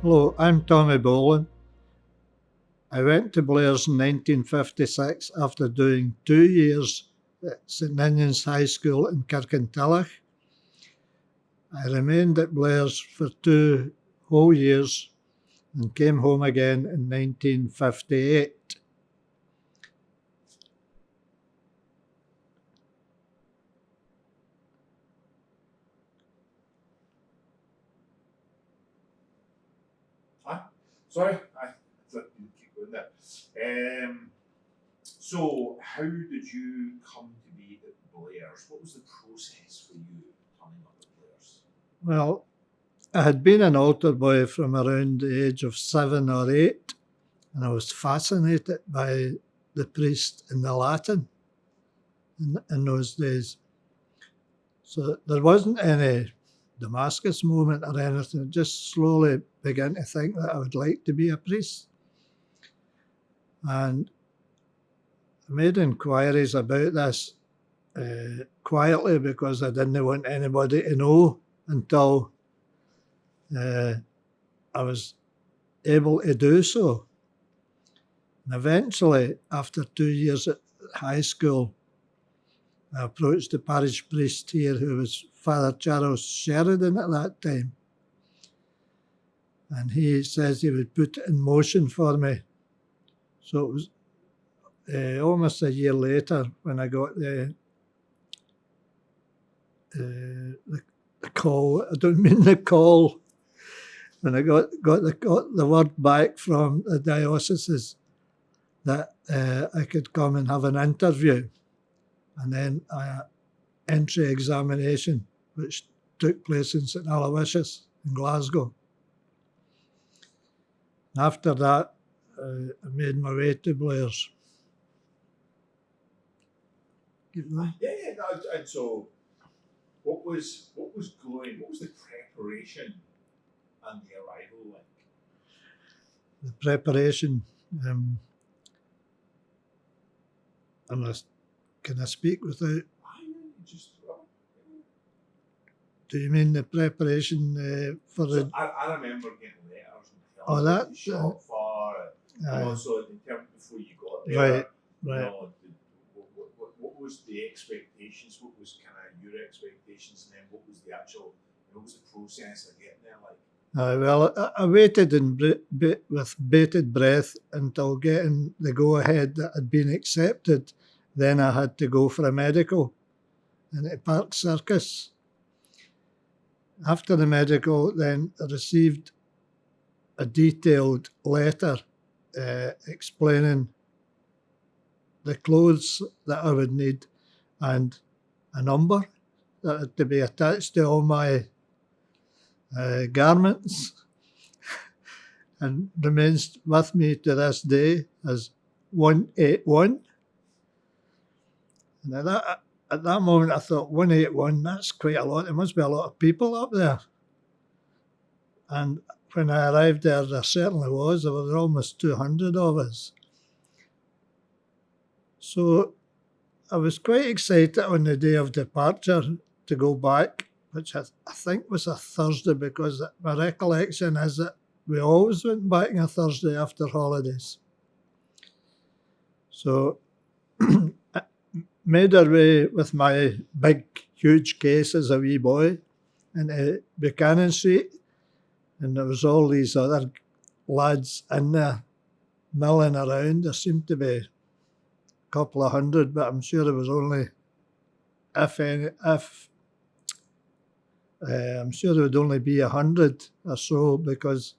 Hello, I'm Tommy Bolan. I went to Blairs in 1956 after doing 2 years at St Ninian's High School in Kirkintilloch. I remained at Blairs for 2 whole years and came home again in 1958. Sorry, I thought you'd keep going there. So, how did you come to be at Blairs? What was the process for you coming up at Blairs? Well, I had been an altar boy from around the age of 7 or 8, and I was fascinated by the priest and the Latin in those days. So there wasn't any Damascus moment or anything. I just slowly began to think that I would like to be a priest. And I made inquiries about this quietly because I didn't want anybody to know until I was able to do so. And eventually, after 2 years at high school, I approached the parish priest here, who was Father Charles Sheridan at that time. And he says he would put it in motion for me. So it was almost a year later when I got the call. I don't mean the call. When I got the word back from the dioceses that I could come and have an interview, and then an entry examination, which took place in St Aloysius in Glasgow. After that, I made my way to Blairs. No, and so what was the preparation and the arrival like? The preparation, can I speak without? Do you mean the preparation for the? I remember getting letters and Oh, that. Shop for, and also in terms before you got there. Right. What was the expectations? What was kind of your expectations, and then what was the actual? What was the process of getting there like? Well, I waited with bated breath until getting the go-ahead that had been accepted. Then I had to go for a medical in the Park Circus. After the medical, then I received a detailed letter explaining the clothes that I would need and a number that had to be attached to all my garments, and remains with me to this day as 181. And at that moment I thought, 181, that's quite a lot. There must be a lot of people up there. And when I arrived there certainly was. There were almost 200 of us. So I was quite excited on the day of departure to go back, which I think was a Thursday, because my recollection is that we always went back on a Thursday after holidays. So made our way with my big, huge case as a wee boy into Buchanan Street, and there was all these other lads in there milling around. There seemed to be a couple of hundred, but I'm sure there was only, I'm sure there would only be 100 or so, because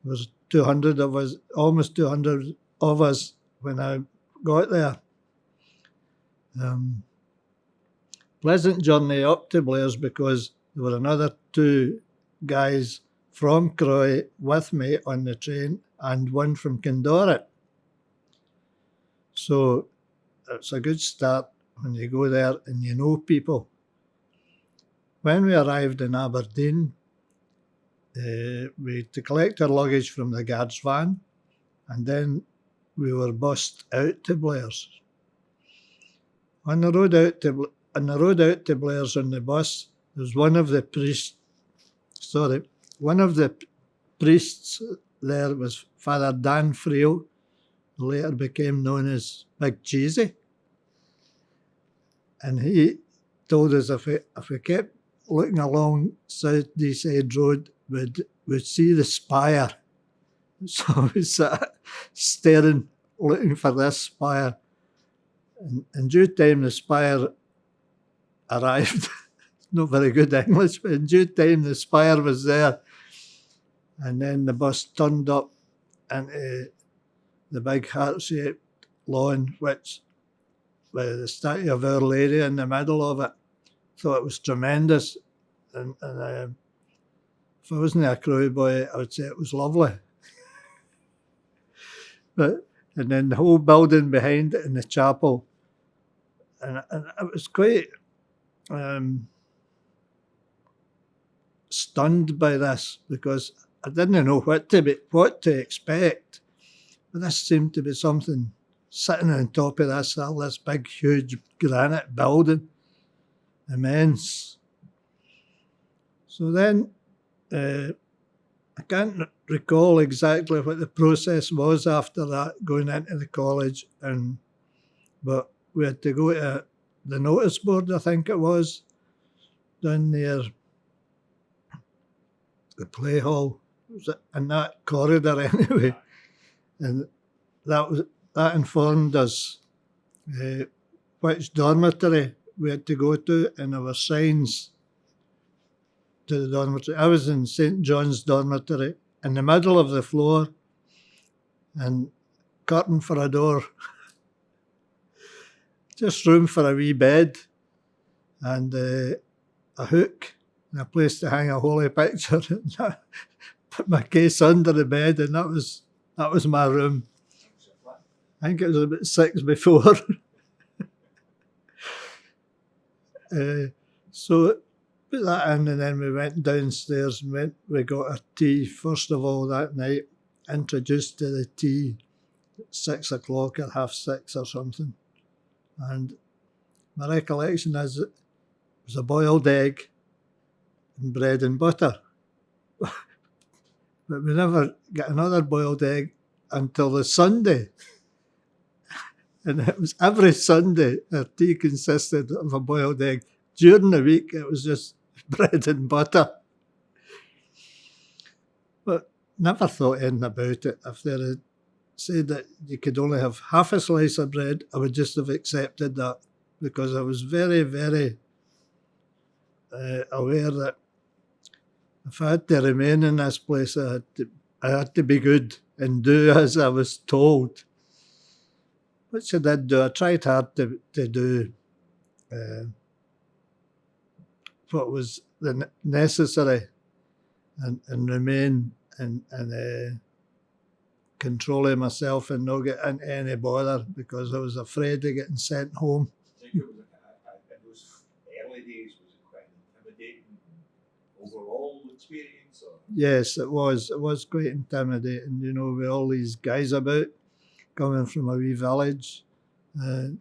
there was 200 of us, almost 200 of us when I got there. Pleasant journey up to Blairs, because there were another 2 guys from Croy with me on the train and one from Kindorit. So it's a good start when you go there and you know people. When we arrived in Aberdeen, we had to collect our luggage from the guard's van, and then we were bussed out to Blairs. On the road out to Blairs on the bus, there was one of the priests there was Father Dan Friel, who later became known as Big Cheesy. And he told us if we kept looking along South Deeside Road, we'd see the spire. So we sat staring, looking for this spire. And in due time, the spire arrived. Not very good English, but in due time, the spire was there. And then the bus turned up into the big heart-shaped lawn, which with the statue of Our Lady in the middle of it. Thought it was tremendous. And if I wasn't a Crowe boy, I would say it was lovely. And then the whole building behind it in the chapel. And it was quite stunned by this, because I didn't know what to expect. But this seemed to be something sitting on top of this big, huge granite building. Immense. So then, I can't recall exactly what the process was after that, going into the college, but we had to go to the notice board, I think it was, down near the play hall. It was in that corridor anyway. And that informed us which dormitory we had to go to, and there were signs to the dormitory. I was in St. John's dormitory, in the middle of the floor, and curtain for a door. Just room for a wee bed, and a hook, and a place to hang a holy picture. Put my case under the bed, and that was my room. I think it was about 6 before. So put that in, and then we went downstairs and we got our tea first of all that night, introduced to the tea at 6 o'clock or 6:30 or something. And my recollection is it was a boiled egg and bread and butter. But we never got another boiled egg until the Sunday. And it was every Sunday our tea consisted of a boiled egg. During the week it was just bread and butter. But never thought anything about it. If they had said that you could only have half a slice of bread, I would just have accepted that, because I was very, very aware that if I had to remain in this place, I had to be good and do as I was told. Which I did do. I tried hard to do what was necessary and remain and controlling myself and not get into any bother, because I was afraid of getting sent home. I think it was in those early days, was it quite an intimidating overall experience? Or? Yes, it was. It was quite intimidating, with all these guys about, coming from a wee village. There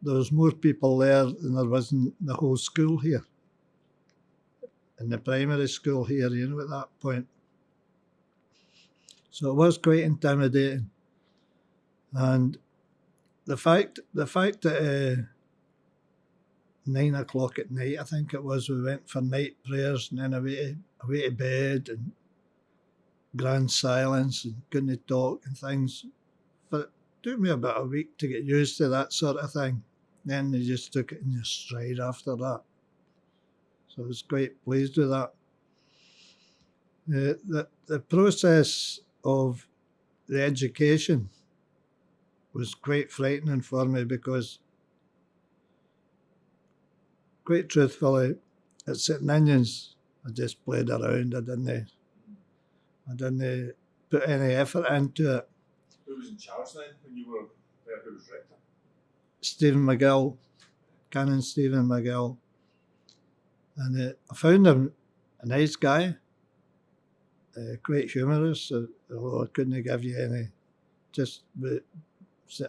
was more people there than there was in the whole school here. In the primary school here, at that point. So it was quite intimidating. And the fact that 9 o'clock at night, I think it was, we went for night prayers and then away to bed, and grand silence and couldn't talk and things. But it took me about a week to get used to that sort of thing. Then they just took it in your stride after that. So I was quite pleased with that. The process of the education was quite frightening for me, because, quite truthfully, at St. Ninian's, I just played around. I didn't put any effort into it. Who was in charge then when you were there? Who was rector? Stephen McGill, Canon Stephen McGill. And I found him a nice guy, quite humorous, although I couldn't give you any.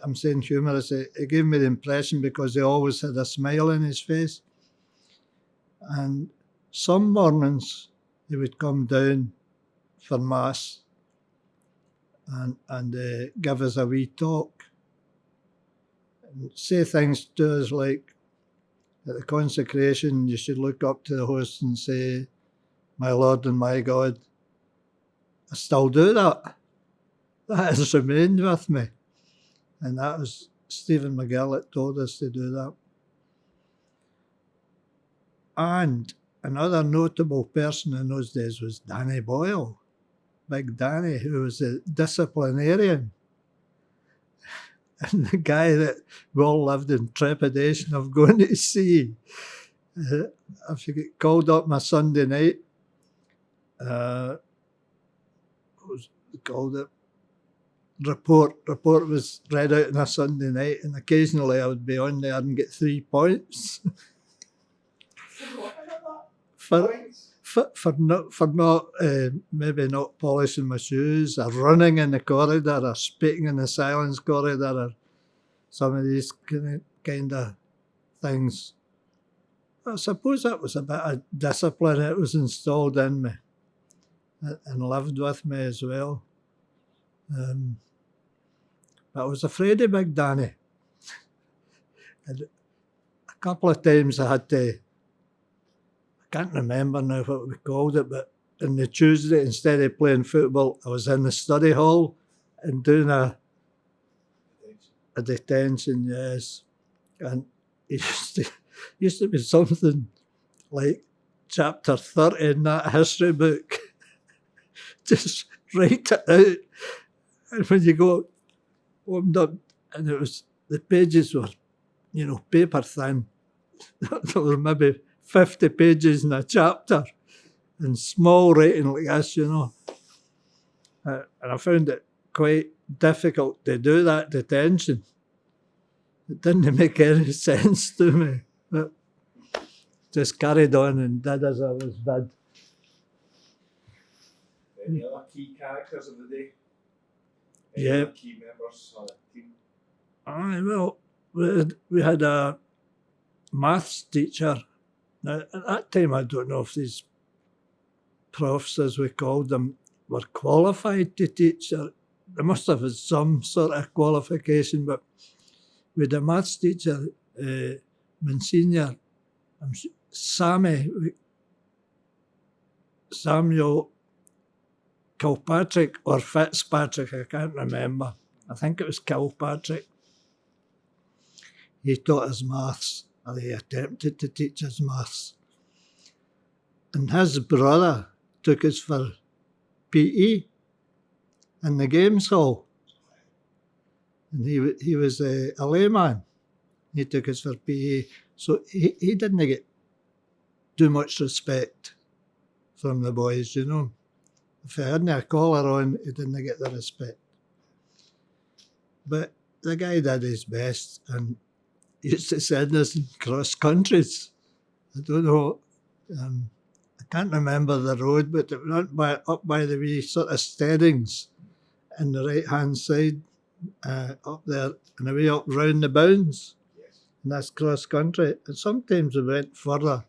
I'm saying humorous. He gave me the impression because he always had a smile on his face. And some mornings he would come down for Mass and give us a wee talk. And say things to us like, at the consecration, you should look up to the host and say, "My Lord and my God." I still do that. That has remained with me. And that was Stephen McGill that told us to do that. And another notable person in those days was Danny Boyle, Big Danny, who was a disciplinarian. And the guy that we all lived in trepidation of going to see. If you get called up on a Sunday night, what was it called it? Report was read out on a Sunday night, and occasionally I would be on there and get 3 points. For not maybe not polishing my shoes, or running in the corridor, or speaking in the silence corridor, or some of these kind of things. I suppose that was a bit of discipline that was installed in me and lived with me as well. I was afraid of Big Danny. And a couple of times I had to, I can't remember now what we called it, but on the Tuesday, instead of playing football, I was in the study hall and doing a detention, yes. And it used to be something like chapter 30 in that history book. Just write it out. And when you go opened up, and it was, the pages were, paper thin. There were maybe 50 pages in a chapter, and small writing like this, And I found it quite difficult to do that detention. It didn't make any sense to me. But just carried on and did as I was bid. Any other key characters of the day? Yeah. Any other key members of the team? Well, we had a maths teacher. Now, at that time, I don't know if these profs, as we called them, were qualified to teach. They must have had some sort of qualification, but we had a maths teacher, Monsignor Samuel Kilpatrick or Fitzpatrick, I can't remember. I think it was Kilpatrick. He taught us maths, or he attempted to teach us maths. And his brother took us for PE in the games hall. And he was a layman. He took us for PE. So he didn't get too much respect from the boys, If he hadn't a collar on, he didn't get the respect. But the guy did his best and used to send us in cross countries. I don't know, I can't remember the road, but it went up by the wee sort of steadings on the right-hand side, up there, and away up round the bounds. Yes. And that's cross country. And sometimes we went further.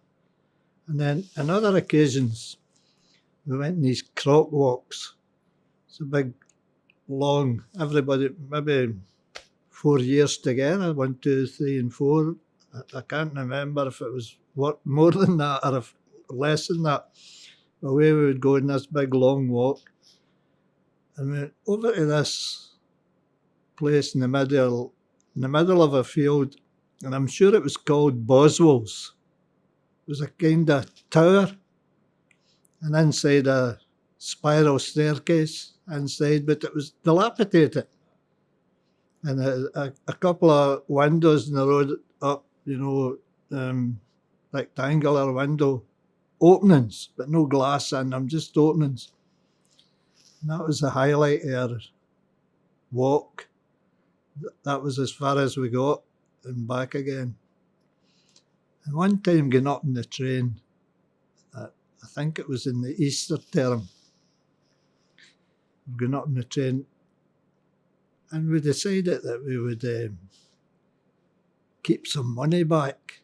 And then on other occasions, we went in these croc walks. It's a big, long, everybody, maybe 4 years together, 1, 2, 3, and 4. I can't remember if it was more than that or if less than that. Away we would go in this big, long walk. And we went over to this place in the middle of a field, and I'm sure it was called Boswell's. It was a kind of tower, and inside a spiral staircase inside, but it was dilapidated. And a couple of windows in the road up, rectangular window openings, but no glass in them, just openings. And that was the highlight of our walk. That was as far as we got and back again. And one time going up in the train, I think it was in the Easter term, going up in the train, and we decided that we would keep some money back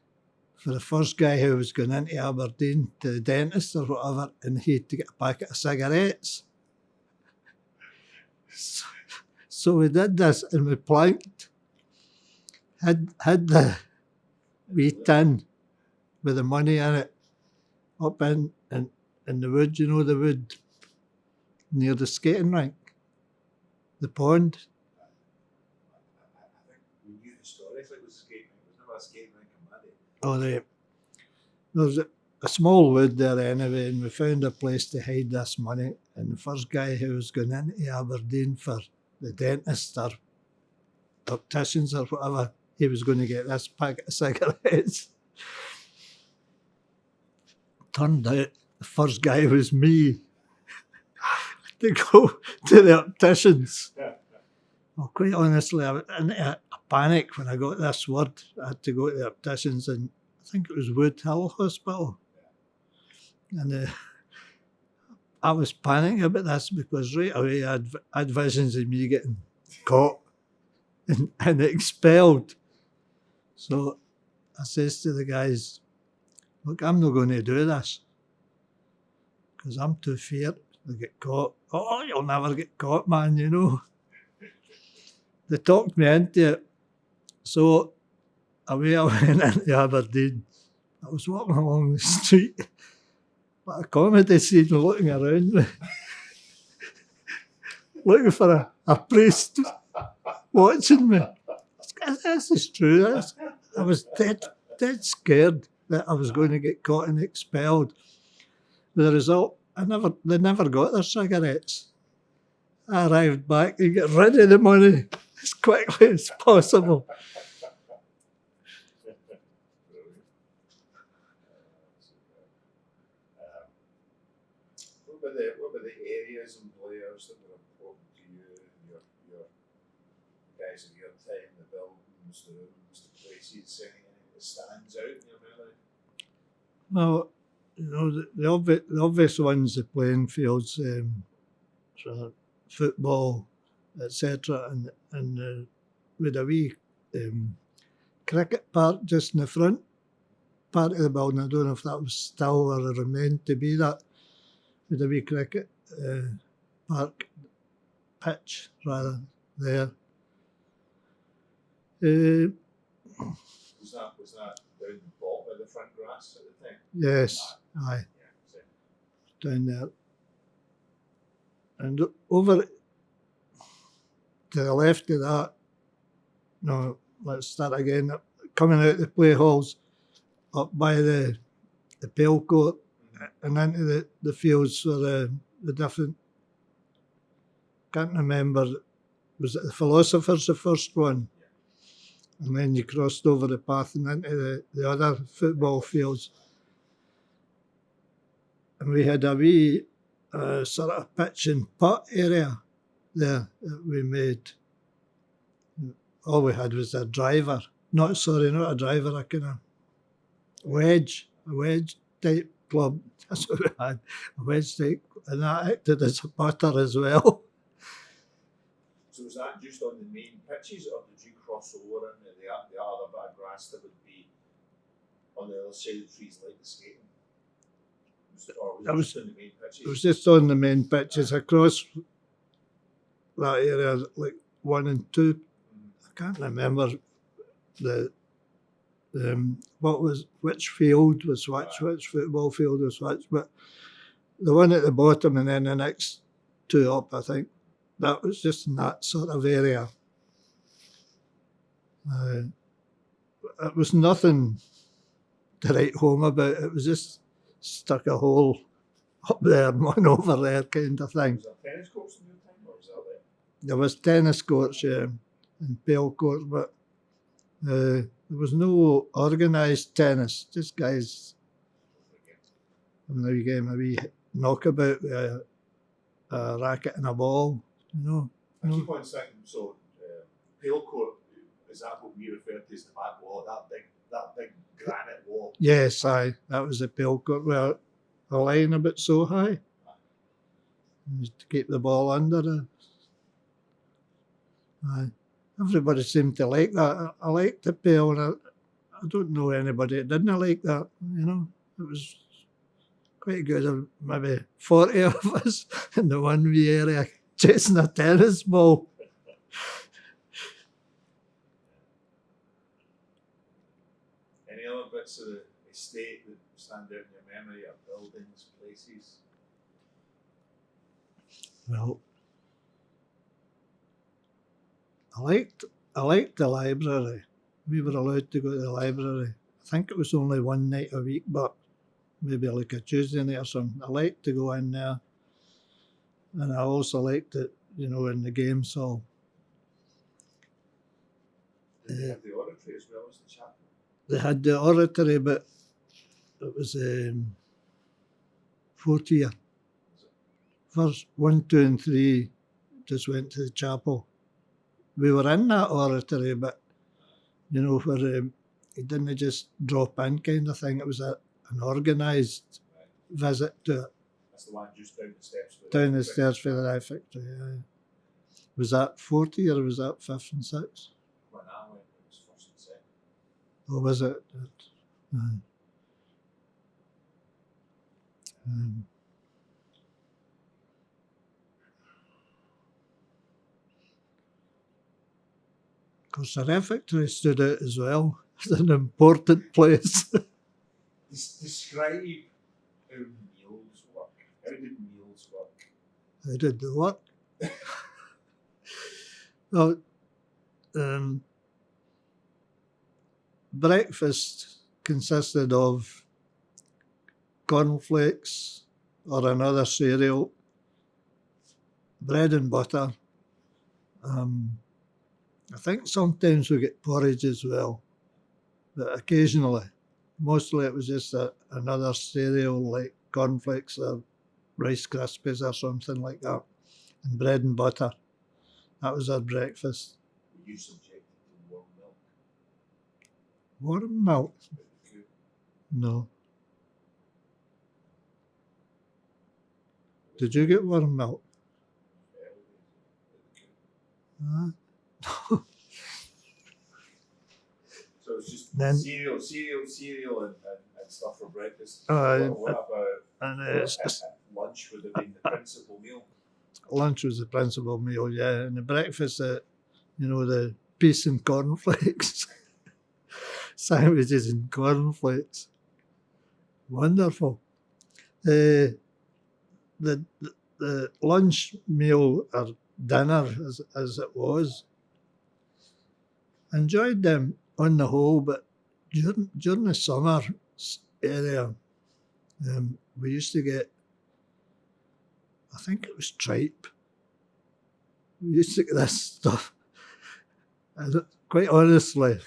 for the first guy who was going into Aberdeen to the dentist or whatever, and he had to get a packet of cigarettes. So we did this and we planked, had the wee tin with the money in it up in the wood, you know, the wood near the skating rink, the pond. I think we knew historically it was a skating rink. It was never a skating rink in my day. Oh, there was a small wood there anyway, and we found a place to hide this money. And the first guy who was going into Aberdeen for the dentist or opticians or whatever, he was going to get this packet of cigarettes. Turned out the first guy was me to go to the opticians. Well, quite honestly, I was in a panic when I got this word. I had to go to the opticians, and I think it was Wood Hill Hospital. And I was panicking about this because right away I had visions of me getting caught and expelled. So I says to the guys, look, I'm not going to do this because I'm too feared to get caught. Oh, you'll never get caught, man, you know. They talked me into it. So away I went into Aberdeen. I was walking along the street, like a comedy scene, looking around me, looking for a priest watching me. This is true. I was dead scared that I was going to get caught and expelled. The result, they never got their cigarettes. I arrived back to get rid of the money as quickly as possible. What were the areas and Blairs that were important to you and your guys of your time, the buildings, the rooms, the places, anything that stands out in your memory? Well, you know, the obvious ones, the playing fields, so football, etc. And we had a wee cricket park just in the front part of the building. I don't know if that was still or remained to be that. We had a wee cricket park, pitch rather, there. Was that down the bottom of the front grass at the time? Yes, aye, Yeah, down there. And over to the left of that, no, let's start again. Coming out the play halls, up by the pale court, and into the fields for the different. Can't remember. Was it the Philosophers, the first one? And then you crossed over the path and into the other football fields. And we had a wee sort of pitch and putt area there that we made. All we had was a driver. Not a driver, a kind of a wedge type club. That's what we had, a wedge type. And that acted as a putter as well. So was that just on the main pitches, or did you cross over into the other bit of grass that would be on the other side of the trees, like the skating? Or was it just on the main pitches? It was just on the main pitches across that area, like 1 and 2. I can't remember which field was which football field was which, but the one at the bottom and then the next 2 up, I think, that was just in that sort of area. It was nothing to write home about. It was just stuck a hole up there and one over there kind of thing. Was there tennis courts in your time, or was that there? There was tennis courts, yeah, and pale courts, but there was no organised tennis, just guys having a wee game, a wee knockabout with a racket and a ball, you know. I keep on thinking, so pale court, is that what we refer to as the back wall, that big granite wall? Yes, aye, that was the pale court with a line about so high. Just to keep the ball under it. Aye. Everybody seemed to like that. I liked the pale, and I don't know anybody that didn't like that, you know. It was quite good. Maybe 40 of us in the one wee area chasing a tennis ball. Any other bits of the estate that stand out in your memory, or buildings, places? Well, I liked the library. We were allowed to go to the library. I think it was only one night a week, but maybe like a Tuesday night or something. I liked to go in there. And I also liked it, you know, in the games hall. Did they have the oratory as well as the chapel? They had the oratory, but it was 4th year. First 1, 2 and 3 just went to the chapel. We were in that oratory, but, you know, where it didn't just drop in kind of thing. It was an organised visit to it. That's the one just down the steps. Down the stairs for the refectory, yeah. Was that 4th year or was that 5th and 6th? When I went, it was 1st and 2nd. Or was it? Of course, the refectory stood out as well. It's an important place. Describe how meals work. How did meals work? How did they work? Well, breakfast consisted of cornflakes or another cereal, bread and butter. I think sometimes we get porridge as well, but occasionally. Mostly it was just another cereal like cornflakes or Rice Krispies or something like that, and bread and butter. That was our breakfast. Were you subjected to warm milk? Warm milk? No. Did you get warm milk? So it's just Then, cereal and stuff for breakfast. What about lunch would have been the principal meal? Lunch was the principal meal, yeah. And the breakfast, you know, the peas and cornflakes. Sandwiches and cornflakes. Wonderful. The lunch meal or dinner, as it was, enjoyed them on the whole, but during the summer area, we used to get, I think it was tripe. We used to get this stuff. And quite honestly,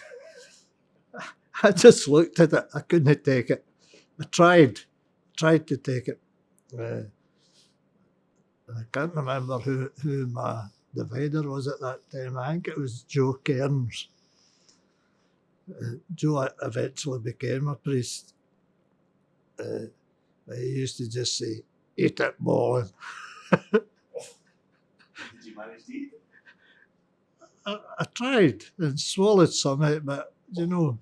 I just looked at it. I couldn't take it. I tried to take it. I can't remember who my divider was at that time. I think it was Joe Cairns. Joe eventually became a priest. He used to just say, "Eat it, Bolan." Did you manage to eat it? I tried and swallowed some of it, but, you know,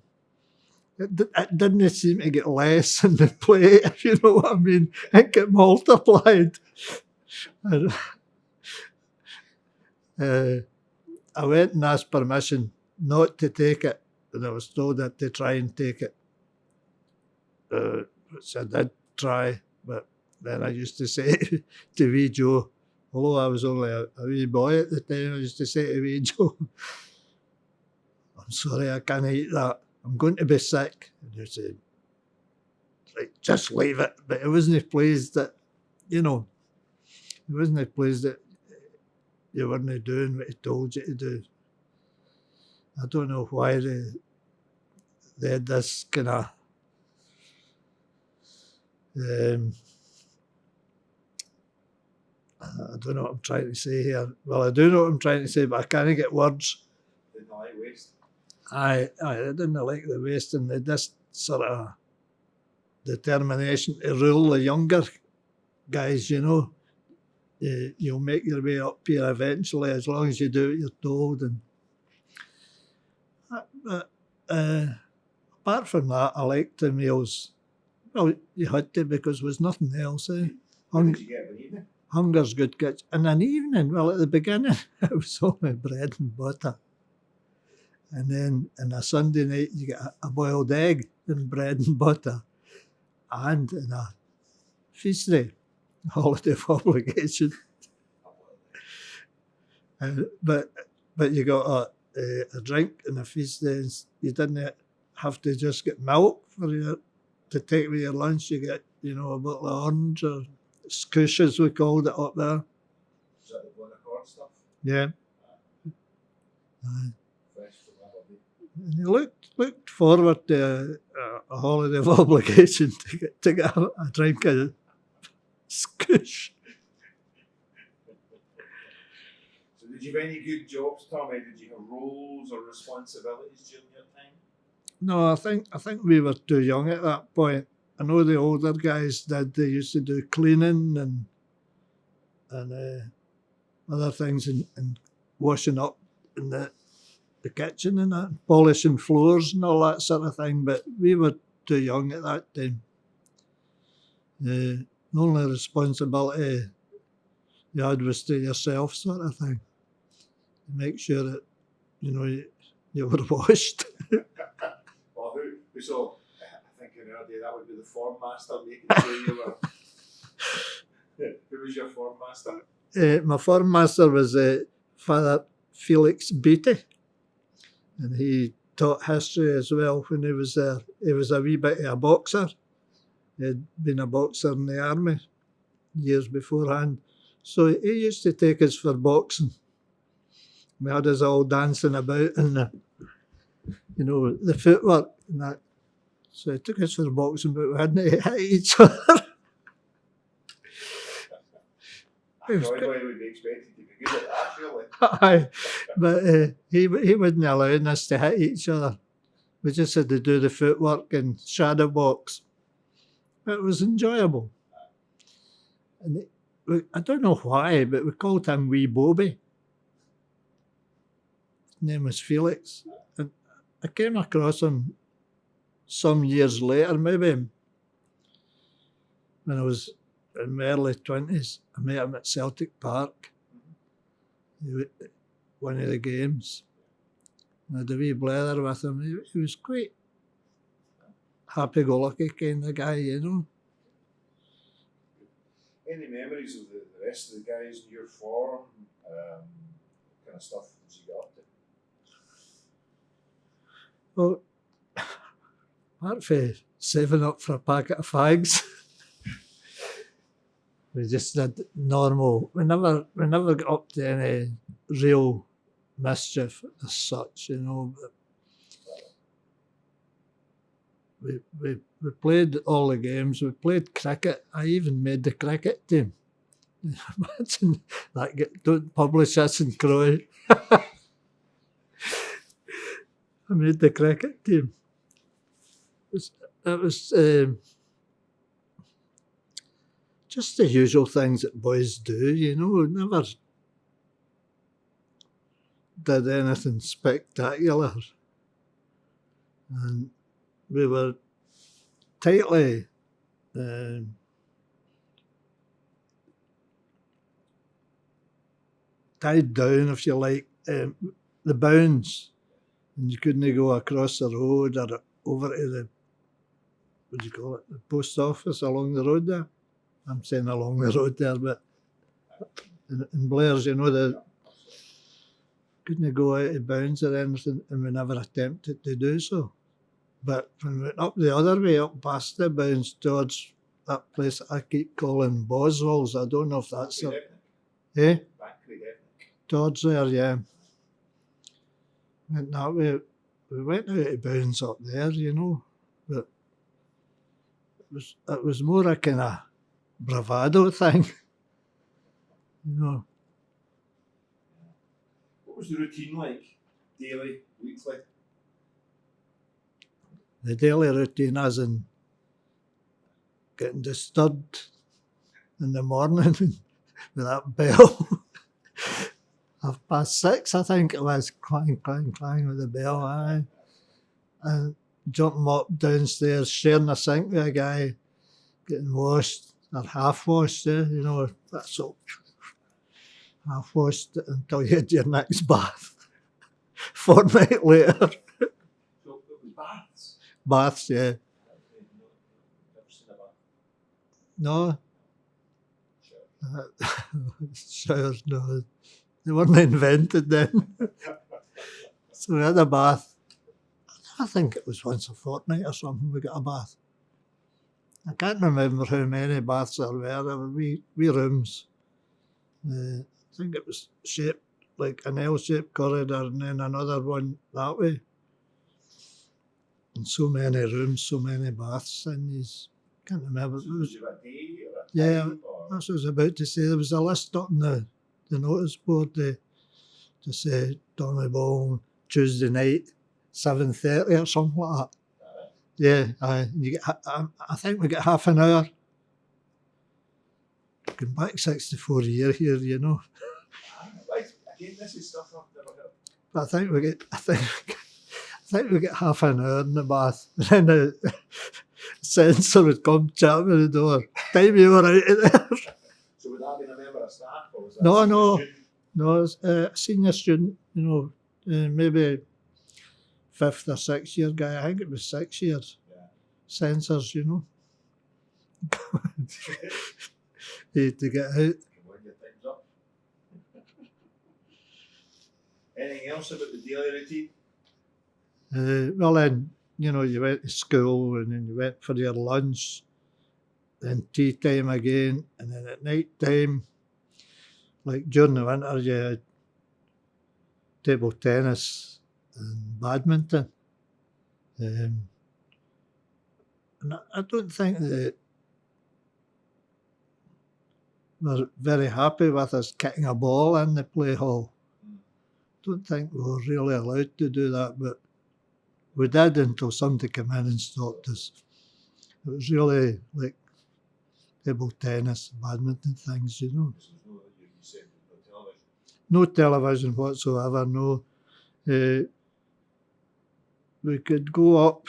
it didn't seem to get less in the plate, if you know what I mean. It got multiplied. And, I went and asked permission not to take it, and I was told that to try and take it, which I did try, but then I used to say to wee Joe, although I was only a wee boy at the time, I used to say to wee Joe, "I'm sorry, I can't eat that. I'm going to be sick." And he said, "Right, just leave it." But he wasn't pleased that, you know, he wasn't pleased that you weren't doing what he told you to do. I don't know why they had this kind of I don't know what I'm trying to say here. Well, I do know what I'm trying to say, but I can't get words. Didn't like waste? I didn't like the waste, and they had this sort of determination to rule the younger guys, you know. You'll make your way up here eventually as long as you do what you're told. And apart from that, I liked the meals. Well, you had to because there was nothing else. What did you get in the evening? hunger's good catch. And an evening, well, at the beginning, it was only bread and butter. And then on a Sunday night, you get a boiled egg and bread and butter. And in a feast day, holiday of obligation. But you got a drink and a feast day. You didn't have to just get milk to take with your lunch. You get, a bottle of orange or scoosh, as we called it up there. Is that the one accord stuff? Yeah. Fresh from Aberdeen. And you looked forward to a holiday of obligation to get a drink of scoosh. So did you have any good jobs, Tommy? Did you have roles or responsibilities during your time? No, I think we were too young at that point. I know the older guys did. They used to do cleaning and other things and washing up in the kitchen and that, polishing floors and all that sort of thing. But we were too young at that time. The only responsibility you had was to yourself, sort of thing. Make sure that you were washed. Well, so I think in our day that would be the form master making sure you were. Who was your form master? My form master was Father Felix Beatty, and he taught history as well when he was there. He was a wee bit of a boxer. He had been a boxer in the army years beforehand. So he used to take us for boxing. We had us all dancing about and the footwork and that. So he took us for boxing, but we hadn't hit each other. Everybody would be expected to be good at that, surely. Aye, but he wasn't allowing us to hit each other. We just had to do the footwork and shadow box. But it was enjoyable. And I don't know why, but we called him Wee Bobby. His name was Felix. And I came across him some years later, maybe when I was in my early 20s. I met him at Celtic Park, one of the games. I had a wee blather with him. He was quite happy-go-lucky kind of guy, Any memories of the rest of the guys in your form? What kind of stuff did you get up to? Well, apart from saving up for a packet of fags, we just did normal. We never got up to any real mischief as such, But we played all the games. We played cricket. I even made the cricket team. Imagine that. Don't publish this in Croy. I made the cricket team. It was just the usual things that boys do, Never did anything spectacular. And we were tightly tied down, if you like, the bounds. And you couldn't go across the road or over to the, the post office along the road there. I'm saying along the road there, but in Blairs, couldn't go out of bounds or anything, and we never attempted to do so. But when we went up the other way, up past the bounds towards that place I keep calling Boswell's, I don't know if that's it. Eh? Towards there, yeah. Went that way. We went out of bounds up there, but it was more a kind of bravado thing, What was the routine like? Daily, weekly? The daily routine, as in getting disturbed in the morning with that bell. 6:30, I think it was, clang, clang, clang with the bell, aye. And jumping up downstairs, sharing a sink with a guy, getting washed, They're half-washed, you know, that's all. Half-washed until you had your next bath. Fortnight later. So it was baths. Baths, yeah. Never seen a bath. No. Sure. Showers, no. They weren't invented then. So we had a bath. I think it was once a fortnight or something we got a bath. I can't remember how many baths there were. There were wee rooms. I think it was shaped like an L-shaped corridor and then another one that way. And so many rooms, so many baths in these. Can't remember. So was it a day or a Yeah, time or? that's what I was about to say. There was a list on the notice board to say Tommy Bolan Tuesday night, 7:30 or something like that. Yeah, you get, I think we get half an hour. Going back 64 years here, you know. Right, again, this is stuff I've never heard. But I think we get half an hour in the bath. And then the censor would come chat with the door. Time you were out of there. So would that have been a member of staff or was that No, a no. student? No, it's a senior student, you know, maybe 5th or 6th year guy. I think it was 6 years. Yeah. Censors, you know. He had to get out. Can wind your things up. Anything else about the daily routine? Well, then, you know, you went to school and then you went for your lunch, then tea time again, and then at night time, like during the winter, you had table tennis and badminton. And I don't think that we're very happy with us kicking a ball in the play hall. Don't think we were really allowed to do that, but we did until somebody came in and stopped us. It was really like table tennis, badminton things, you know. This was no, you said no television. No television whatsoever, no. We could go up,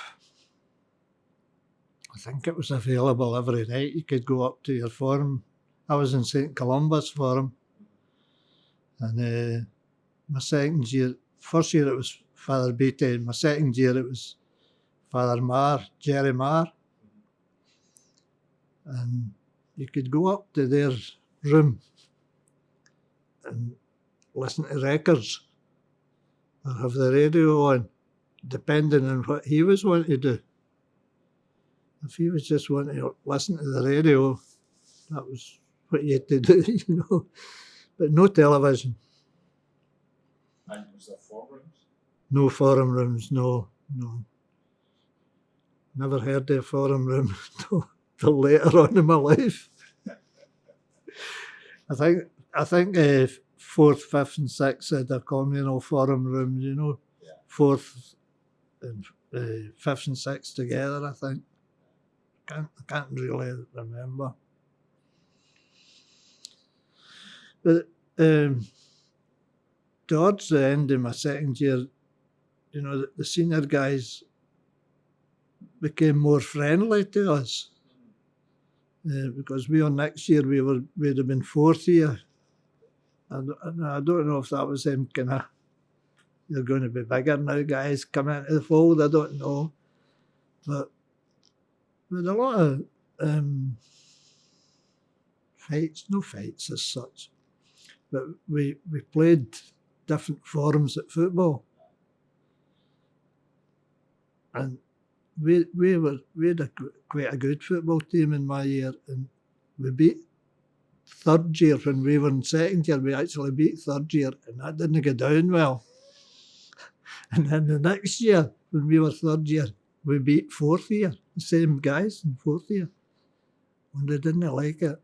I think it was available every night. You could go up to your forum. I was in St. Columba's forum. And my second year, first year it was Father Beatty, and my second year it was Father Marr, Jerry Marr. And you could go up to their room and listen to records or have the radio on, depending on what he was wanting to do. If he was just wanting to listen to the radio, that was what you had to do, you know. But no television. And was there forum rooms? No forum rooms, no. Never heard of a forum room till later on in my life. I think 4th, 5th and 6th had a communal forum room, you know. Yeah. 4th and 5th and 6th together, I think. I can't really remember. But towards the end of my second year, you know, the senior guys became more friendly to us. Because we were next year, we'd have been 4th year. And I don't know if that was them kind of, you're going to be bigger now, guys, come into the fold, I don't know. But with a lot of fights, no fights as such, but we played different forms at football. And we had quite a good football team in my year, and we beat third year. When we were in second year, we actually beat third year, and that didn't go down well. And then the next year, when we were third year, we beat fourth year, the same guys in fourth year, and they didn't like it.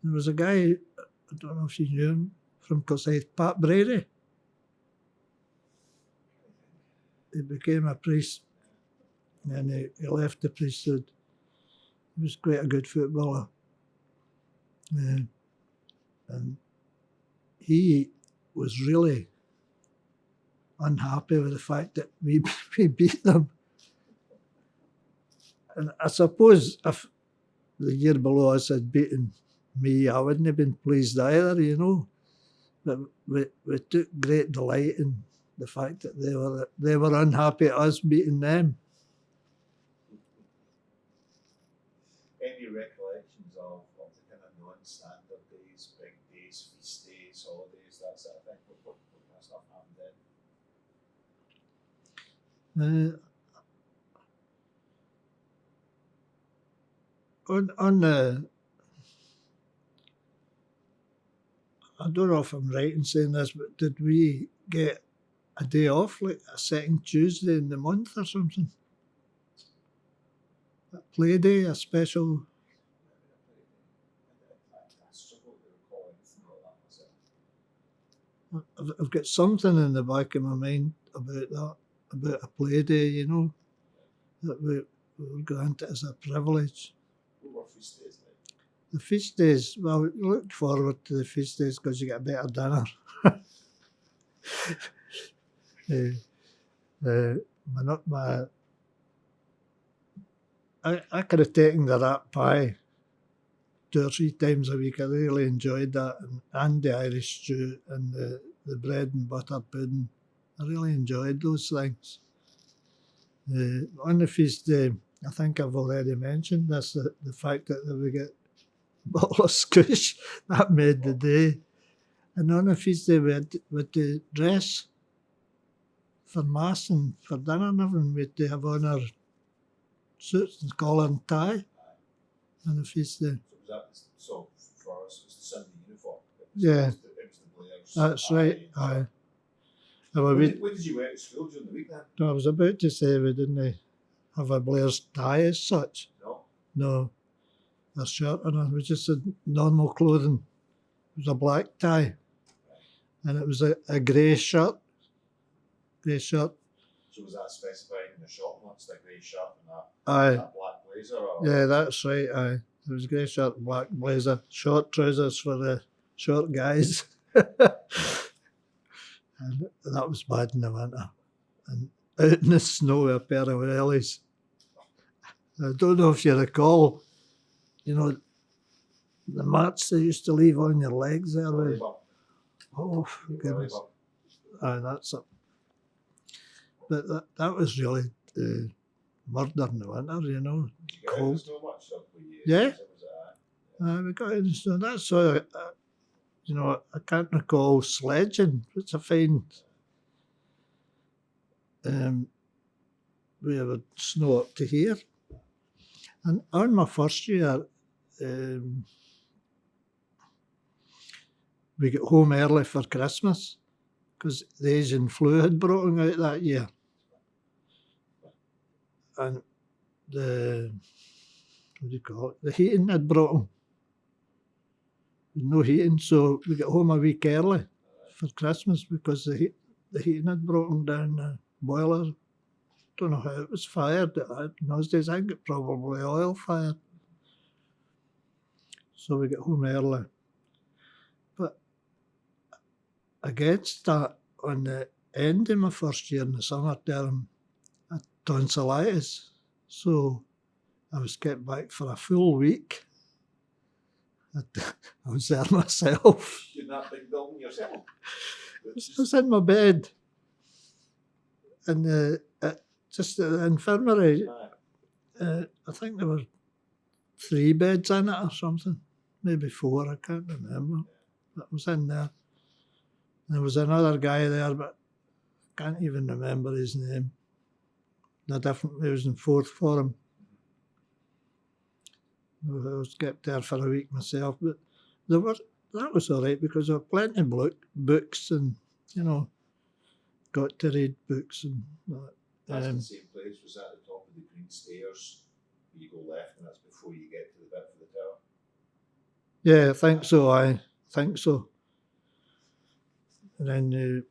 There was a guy, I don't know if you knew him, from Kilsyth, Pat Brady. He became a priest, and he left the priesthood. He was quite a good footballer. And he was really unhappy with the fact that we beat them. And I suppose if the year below us had beaten me, I wouldn't have been pleased either, you know. But we took great delight in the fact that they were unhappy at us beating them. Any recollections of the kind of non-standard days, big days, feast days, holidays, that sort of thing? What kind of stuff happened then? On the, I don't know if I'm right in saying this, but did we get a day off, like a second Tuesday in the month or something? A play day, a special. I struggle to recall anything like that myself. I've got something in the back of my mind about that, about a play day, you know, that we were granted as a privilege. What were feast days like? The feast days, well, we looked forward to the feast days because you get a better dinner. I could have taken the rat pie 2 or 3 times a week. I really enjoyed that, and the Irish stew and the bread and butter pudding. I really enjoyed those things. On the feast day, I think I've already mentioned this, the fact that we get a bottle of scoosh, that made the day. And on the feast day, we had to dress for mass and for dinner and everything. We had to have on our suits and collar and tie on the feast day. So for us, it was the Sunday uniform. Yeah. It was the Blairs. That's right. Aye. When did you wear to school during the week then? I was about to say we didn't have a Blairs tie as such. No. A shirt on it. It was just a normal clothing. It was a black tie. And it was a grey shirt. So was that specified in the shop, not the grey shirt and that black blazer? Or? Yeah, that's right. Aye. It was grey shirt, black blazer, short trousers for the short guys. And that was bad in the winter. And out in the snow with a pair of wellies. I don't know if you recall, you know, the mats they used to leave on your legs there. Oh, goodness. Aye, that's it. But that was really murder in the winter, you know. Did you get cold. out so much? Yeah. We got in the snow. That's why, you know, I can't recall sledging, which I find we had snow up to here. And on my first year, we got home early for Christmas because the Asian flu had broken out that year. And the heating had broken. No heating, so we got home a week early for Christmas because the heating had broken down the boiler. Don't know how it was fired. In those days, I think it probably oil fired. So we got home early. But against that, on the end of my first year in the summer term, I had tonsillitis. So I was kept back for a full week. I was there myself. You in that big building yourself? I was in my bed. And just at the infirmary, I think there were 3 beds in it or something. Maybe 4, I can't remember. But I was in there. And there was another guy there, but I can't even remember his name. He was in 4th form. I was kept there for a week myself, but that was all right because there were plenty of books and, you know, got to read books and that. That's the same place, was that at the top of the green stairs? You go left and that's before you get to the bit for the tower? Yeah, I think so, I think so. And then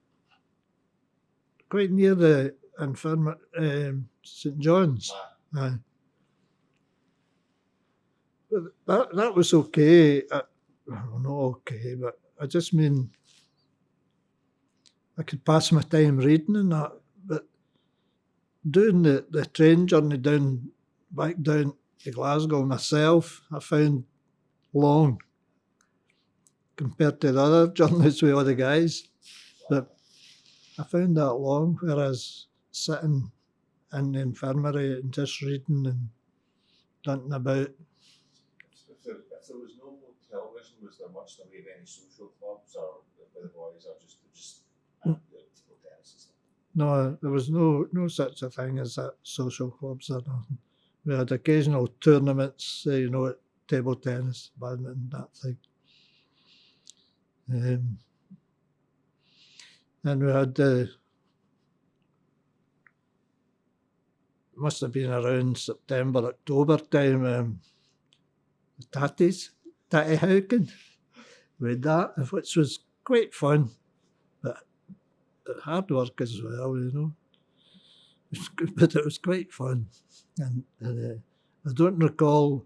quite near the infirmary, St. John's. Aye. But that was okay. Not okay, but I just mean I could pass my time reading and that. But doing the train journey back down to Glasgow myself, I found long compared to the other journeys with all the guys. But I found that long, whereas sitting in the infirmary and just reading and dunting about. If there was no television, was there much in the way of any social clubs or with the boys, or just table tennis and stuff? No, there was no such a thing as that, social clubs or nothing. We had occasional tournaments, at table tennis, badminton, that thing. And we had must have been around September, October time, Tatty Hauken with that, which was quite fun, but hard work as well, But it was quite fun. And I don't recall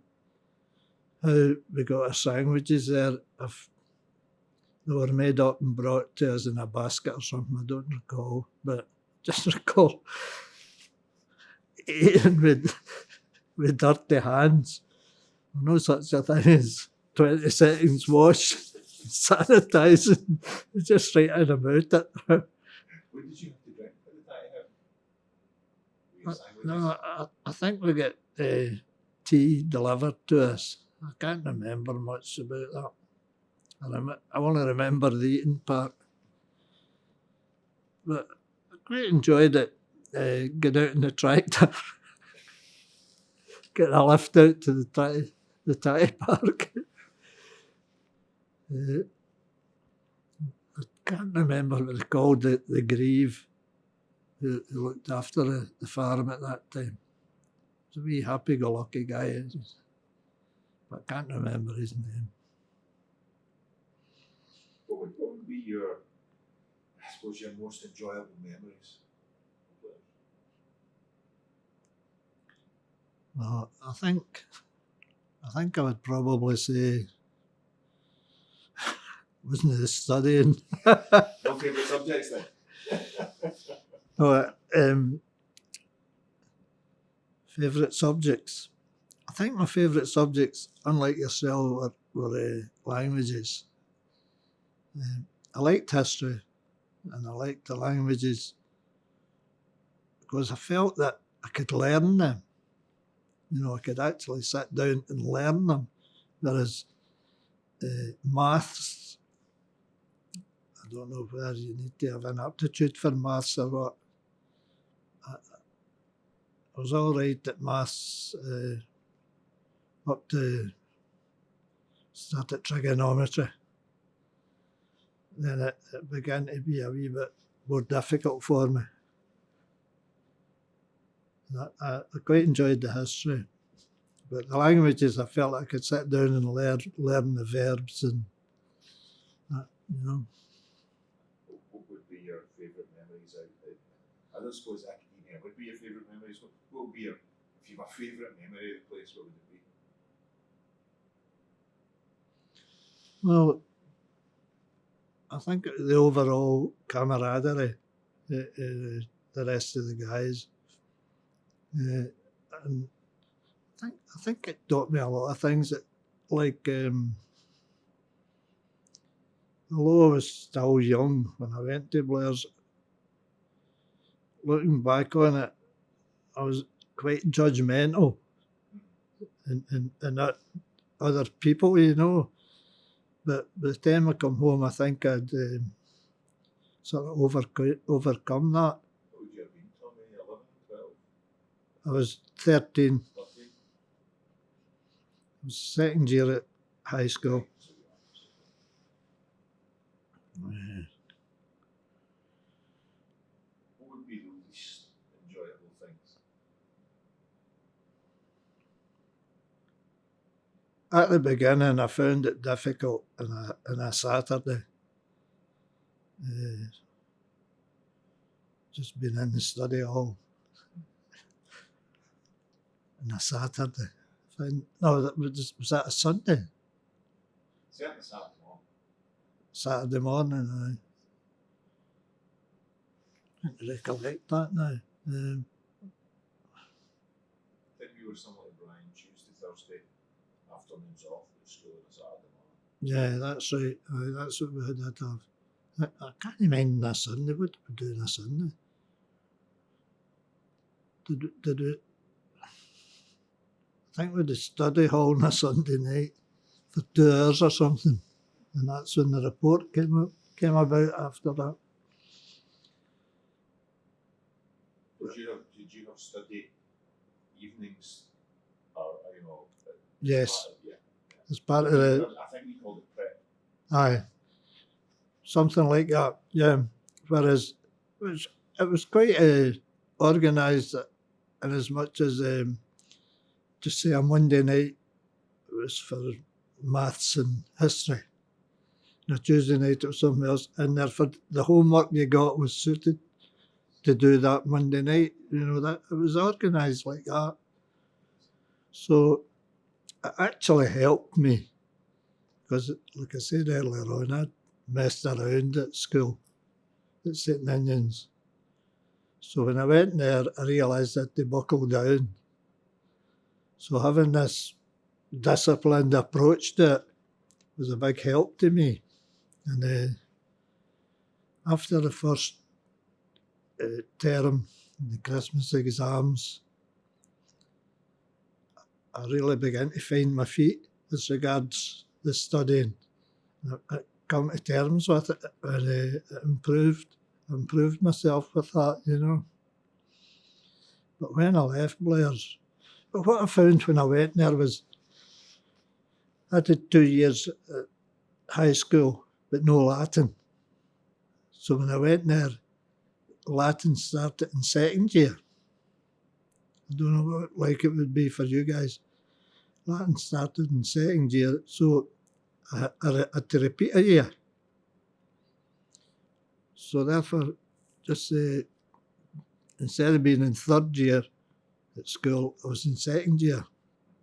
how we got our sandwiches there, if they were made up and brought to us in a basket or something, I don't recall, but just recall eating with dirty hands. No such a thing as 20 seconds wash, sanitising, just writing about it. What did you have to drink at the time? No, I think we get tea delivered to us. I can't remember much about that. I only remember the eating part. But I quite enjoyed it, getting out in the tractor, getting a lift out to the Tatty Park. I can't remember what they called the grieve who looked after the farm at that time. He was a wee happy-go-lucky guy, but I can't remember his name. What would be your most enjoyable memories? Well, I think I would probably say wasn't it studying? No favourite subjects then? Favourite subjects. I think my favourite subjects, unlike yourself, were languages. I liked history and I liked the languages because I felt that I could learn them. I could actually sit down and learn them. Whereas maths, I don't know whether you need to have an aptitude for maths or what. I was all right at maths up to started trigonometry. Then it began to be a wee bit more difficult for me. I quite enjoyed the history, but the languages I felt I could sit down and learn the verbs and that, What would be your favourite memories I don't suppose academia would be your favourite memories. What would be if you have a favourite memory of the place, what would it be? Well, I think the overall camaraderie, the rest of the guys, and I think it taught me a lot of things that, like, although I was still young when I went to Blairs, looking back on it, I was quite judgmental and other people, But by the time I come home, I think I'd sort of overcome that. What would you have been, Tommy? 11, 12? I was 13. 13? I was second year at high school. What would be the least enjoyable things? At the beginning, I found it difficult on a Saturday. Just being in the study hall on a Saturday. No, was that a Sunday? Certainly Saturday morning. Saturday morning, I can't recollect that now. I think we were somewhat like Brian Tuesday, Thursday, afternoons off at school on a Saturday morning. Yeah, that's right. Aye, that's what we had to have. I can't mind on a Sunday. What did we do on a Sunday? Did we? I think we had a study hall on a Sunday night for 2 hours or something, and that's when the report came about after that. Did you have study evenings, or Yes, yeah. as part of the. I think we called it prep. Aye, something like that. Yeah. Whereas it was quite organised, in as much as just say a Monday night it was for maths and history. And a Tuesday night it was something else, and therefore the homework you got was suited to do that Monday night. That it was organised like that. So it actually helped me because, like I said earlier on, I'd messed around at school at St Ninian's. So when I went there, I realised that they buckled down. So having this disciplined approach to it was a big help to me. And after the first term, the Christmas exams, I really began to find my feet as regards the studying. I come to terms with it and it improved myself with that. But when I left Blairs, but what I found when I went there was I did 2 years at high school, but no Latin. So when I went there, Latin started in second year. I don't know what like it would be for you guys. Latin started in second year, so I had to repeat a year. So therefore, just instead of being in third year at school, I was in second year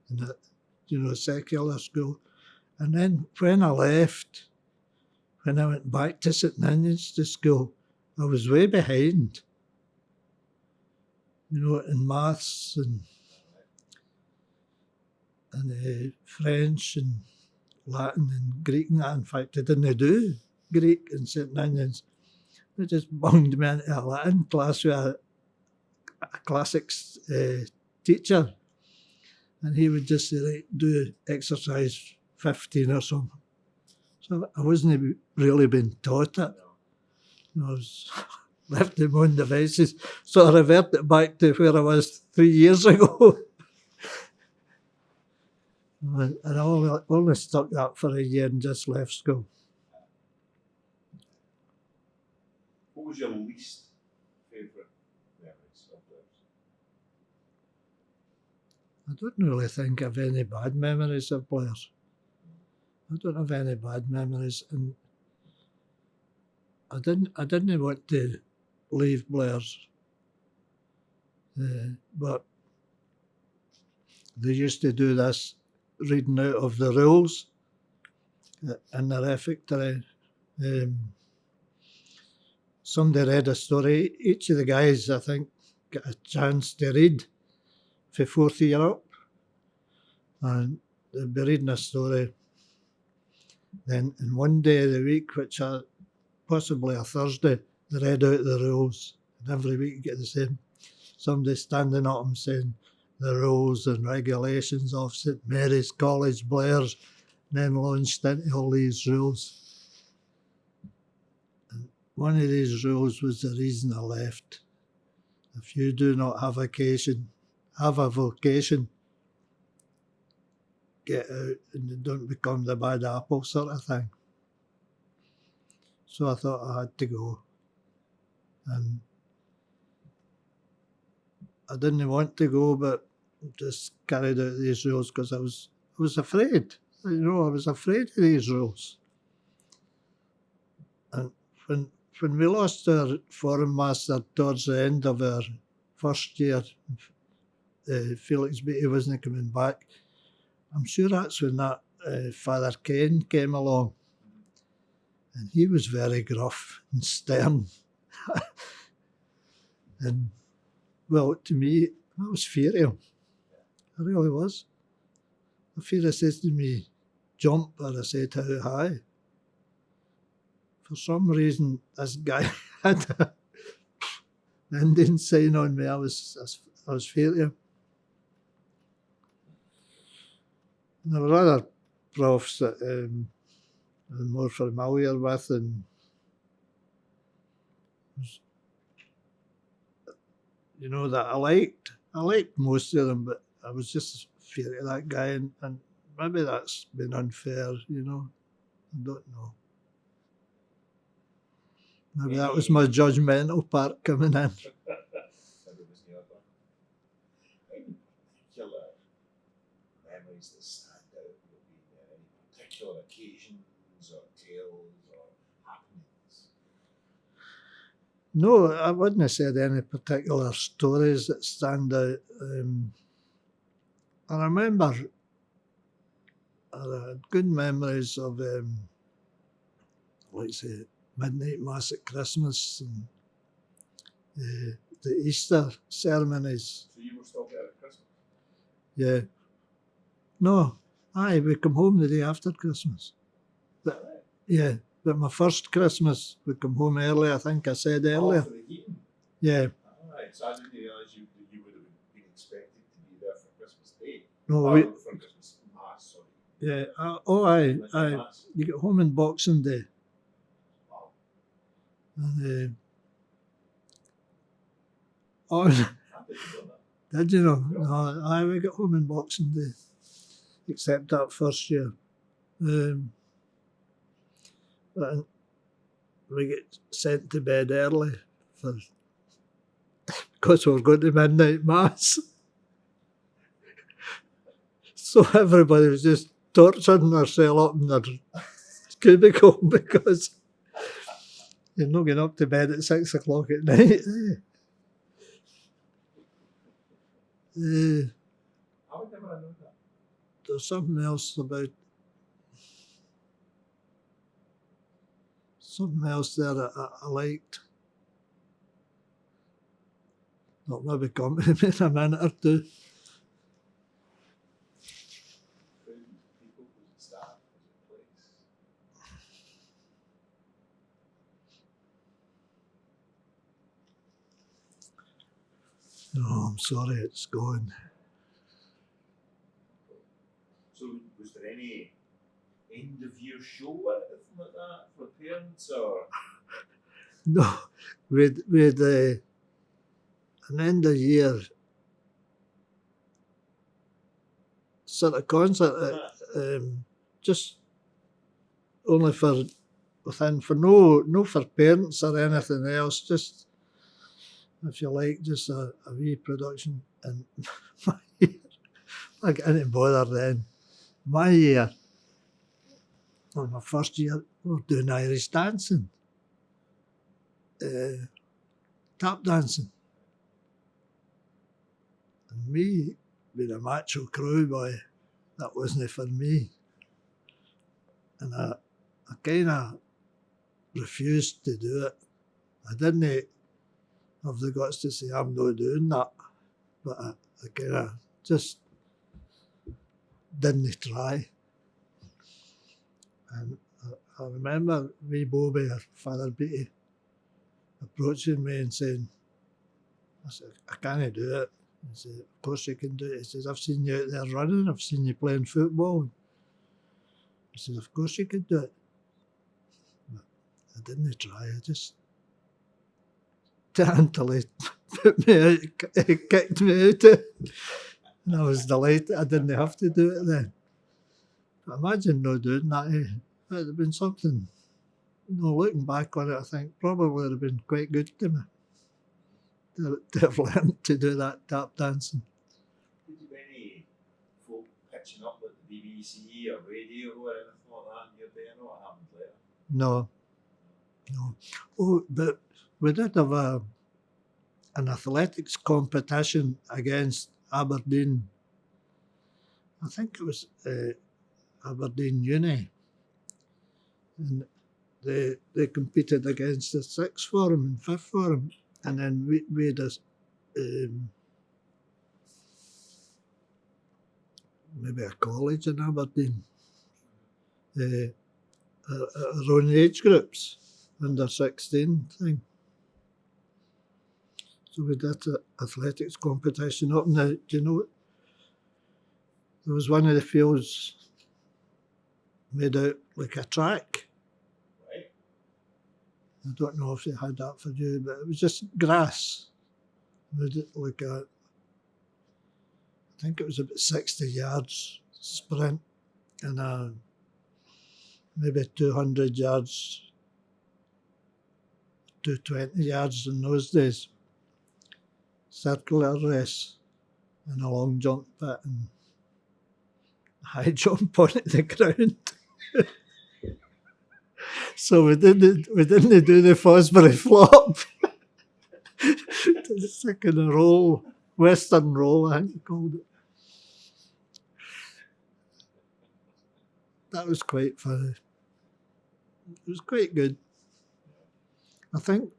in a secular school. And then when I left, when I went back to St Ninian's to school, I was way behind, in maths and French and Latin and Greek and that. In fact, I didn't do Greek in St Ninian's. They just bunged me into a Latin class with a classics teacher. And he would just say, right, do exercise 15 or something. So I wasn't really being taught it. I was left to my own devices. So I reverted back to where I was 3 years ago. And I only stuck that for a year and just left school. What was your least favourite memories of Blairs? I don't really think I've any bad memories of Blairs. I don't have any bad memories, and I didn't want to leave Blairs, but they used to do this reading out of the rules in the refectory. Somebody read a story. Each of the guys, I think, got a chance to read for fourth year up, and they'd be reading a story. Then in one day of the week, which possibly a Thursday, they read out the rules. And every week you get the same. Somebody standing up and saying the rules and regulations of St Mary's College, Blairs, and then launched into all these rules. And one of these rules was the reason I left. If you do not have a vocation, get out and don't become the bad apple sort of thing. So I thought I had to go. And I didn't want to go, but just carried out these rules because I was afraid. I was afraid of these rules. And when we lost our foreign master towards the end of our first year, Felix Beattie wasn't coming back. I'm sure that's when that Father Ken came along. And he was very gruff and stern. And, well, to me, I was fear of him. I really was. if he'd have said to me, jump, I'd have said how high. For some reason, this guy had an Indian sign on me. I was fair to him. And there were other profs that I'm more familiar with, and you know, that I liked most of them, but I was just fair to that guy, and maybe that's been unfair, you know. I don't know. Maybe that was my judgmental part coming in. Maybe it was the other. Any particular memories that stand out? Would be any particular occasions or tales or happenings? No, I wouldn't have said any particular stories that stand out. I remember I had good memories of, like say, midnight mass at Christmas and the Easter ceremonies. So you were still there at Christmas? Yeah. No, aye, we come home the day after Christmas. But, Right. yeah, but my first Christmas, we come home early, I think I said Oh, earlier. for the heating? Yeah. Alright, so I didn't realise you would have been expected to be there for Christmas Day. No, Oh, we, for Christmas Mass, sorry. yeah, aye, Midnight aye. Mass. You get home on Boxing Day. Wow. And, I didn't know that. did you know? Yeah. No, aye, we got home on Boxing Day, except that first year. But we get sent to bed early because we were going to midnight mass. So everybody was just torturing themselves up in their cubicle because you're not getting up to bed at 6 o'clock at night. I would never have known that. There's something else there that I liked. That'll maybe come to me in a minute or two. Food, people, was it staff, was it place? Oh, I'm sorry, it's gone. So was there any end of year show or anything like that for parents or? No, with an end of year sort of concert, just only for no for parents or anything else, just if you like, just a wee production. And my year, I didn't bother then. My year, well, my first year, we were doing Irish dancing, tap dancing. And me, being a macho crew boy, that wasn't for me. And I kind of refused to do it. I didn't have the guts to say I'm not doing that, but I kind of just didn't try. And I remember wee Bobby, her father Beatty, approaching me and saying, I said, I can't do it. He said, of course you can do it. He says, I've seen you out there running, I've seen you playing football. He says, of course you could do it. But I didn't try, I just until he put me out, he kicked me out. And I was delighted I didn't have to do it then. But imagine not doing that. It would have been something, looking back on it, I think probably would have been quite good to me to have learned to do that tap dancing. Did you have any folk pitching up like the BBC or radio or anything like that in your day? I know what happened later. No. Oh, but we did have an athletics competition against Aberdeen. I think it was Aberdeen Uni. And they competed against the sixth form and fifth form. And then we had maybe a college in Aberdeen. Our own age groups, under 16 thing. So we did an athletics competition up in the, do you know, there was one of the fields made out like a track. Right. I don't know if they had that for you, but it was just grass. Made it like a, I think it was about 60 yards sprint and a maybe 200 yards, 220 yards in those days. Circular race and a long jump bit and high jump onto the ground. So we didn't do the Fosbury flop. The second roll, Western roll, I think you called it. That was quite funny. It was quite good. I think,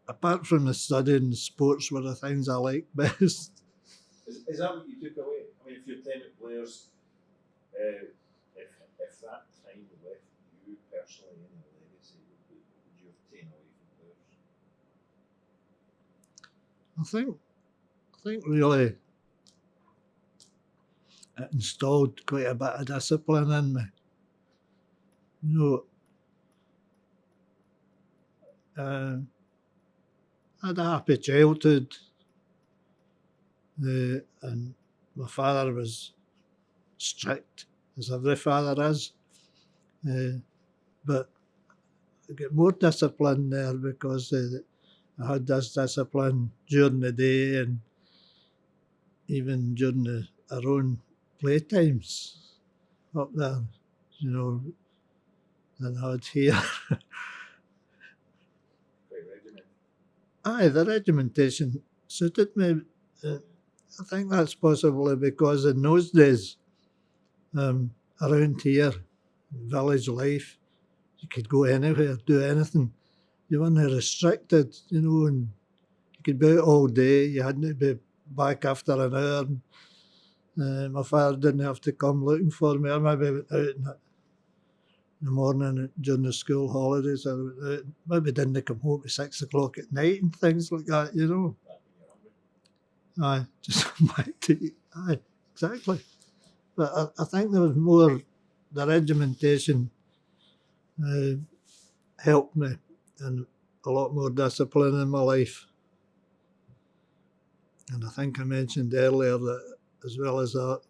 apart from the studying, the sports were the things I liked best. Is that what you took away? I mean, if your time at Blairs, if that time left you personally in a legacy, what would you have taken away from Blairs? I think really it installed quite a bit of discipline in me. You know, I had a happy childhood, and my father was strict, as every father is, but I got more discipline there because I had this discipline during the day and even during our own playtimes up there, you know, than I had here. Quite regimented. Aye, the regimentation suited me. I think that's possibly because in those days, around here, village life, you could go anywhere, do anything. You weren't restricted, you know, and you could be out all day. You hadn't to be back after an hour. My father didn't have to come looking for me. I maybe went out in the morning during the school holidays. I went out, maybe didn't come home at 6 o'clock at night and things like that, you know. Aye, just come back to eat. Aye, exactly. But I think there was more, the regimentation helped me and a lot more discipline in my life. And I think I mentioned earlier that as well as that,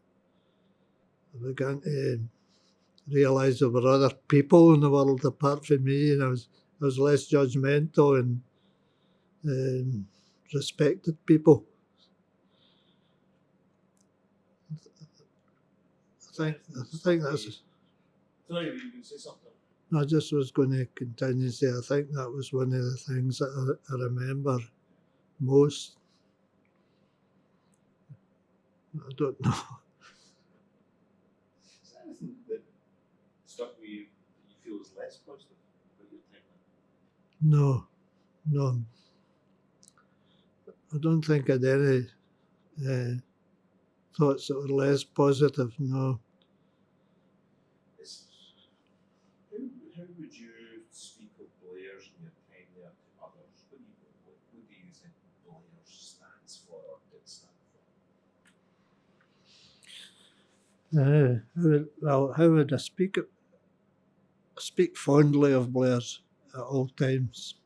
I began to realise there were other people in the world apart from me, and I was less judgmental and respected people. I think that's. Sorry, you can say something. I just was going to continue to say I think that was one of the things that I remember most. I don't know. Is there anything that stuck with you that you feel is less positive about your time? No. I don't think I had any thoughts that were less positive, no. How would you speak of Blairs and your time there to others? What do you think Blairs stands for or did stand Well, how would I speak it? I speak fondly of Blairs at all times.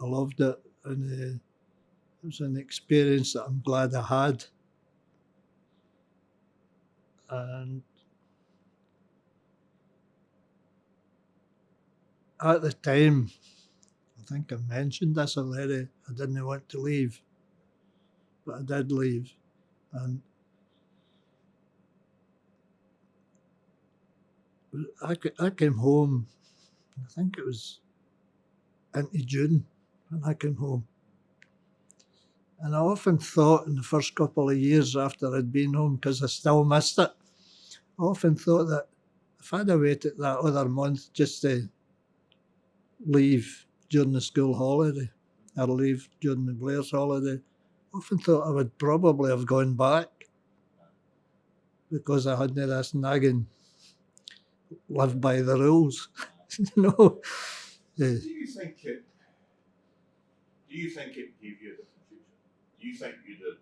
I loved it, and it was an experience that I'm glad I had. And at the time, I think I mentioned this already, I didn't want to leave, but I did leave. And I came home, I think it was into June when I came home. And I often thought in the first couple of years after I'd been home, because I still missed it, I often thought that if I'd have waited that other month just to leave during the school holiday, or leave during the Blairs holiday, I often thought I would probably have gone back. because I hadn't this nagging live by the rules. You know. Do you think it gave you a different future? Do you think you'd have